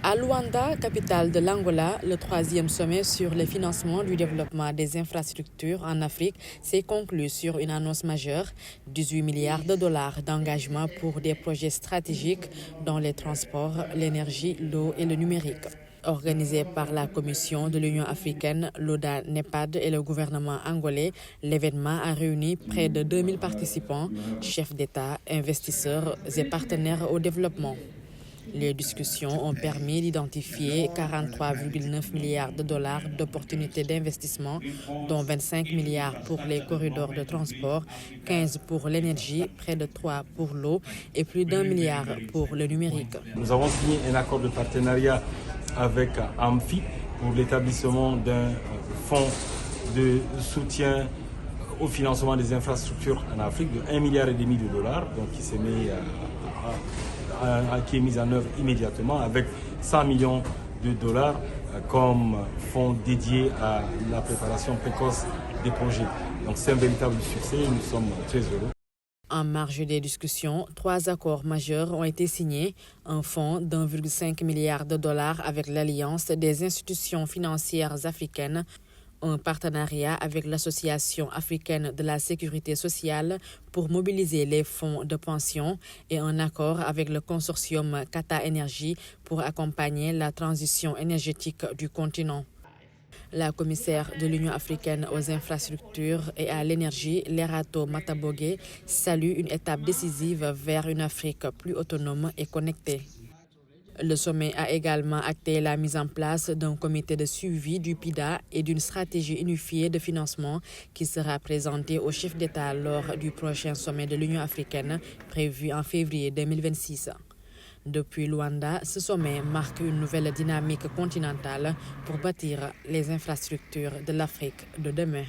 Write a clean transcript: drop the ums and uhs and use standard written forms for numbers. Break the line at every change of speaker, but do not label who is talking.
À Luanda, capitale de l'Angola, le troisième sommet sur le financement du développement des infrastructures en Afrique s'est conclu sur une annonce majeure, 18 milliards de dollars d'engagement pour des projets stratégiques dont les transports, l'énergie, l'eau et le numérique. Organisé par la Commission de l'Union africaine, l'ODA, NEPAD et le gouvernement angolais, l'événement a réuni près de 2000 participants, chefs d'État, investisseurs et partenaires au développement. Les discussions ont permis d'identifier 43,9 milliards de dollars d'opportunités d'investissement, dont 25 milliards pour les corridors de transport, 15 pour l'énergie, près de 3 pour l'eau et plus d'1 milliard pour le numérique.
Nous avons signé un accord de partenariat avec AMFI pour l'établissement d'un fonds de soutien au financement des infrastructures en Afrique de 1,5 milliard de dollars, donc qui est mis en œuvre immédiatement avec 100 millions de dollars comme fonds dédié à la préparation précoce des projets. Donc c'est un véritable succès, nous sommes très heureux.
En marge des discussions, 3 accords majeurs ont été signés, un fonds d'1,5 milliard de dollars avec l'Alliance des institutions financières africaines, un partenariat avec l'Association africaine de la sécurité sociale pour mobiliser les fonds de pension et un accord avec le consortium Qatar Energy pour accompagner la transition énergétique du continent. La commissaire de l'Union africaine aux infrastructures et à l'énergie, Lerato Matabogue, salue une étape décisive vers une Afrique plus autonome et connectée. Le sommet a également acté la mise en place d'un comité de suivi du PIDA et d'une stratégie unifiée de financement qui sera présentée au chef d'État lors du prochain sommet de l'Union africaine prévu en février 2026. Depuis Luanda, ce sommet marque une nouvelle dynamique continentale pour bâtir les infrastructures de l'Afrique de demain.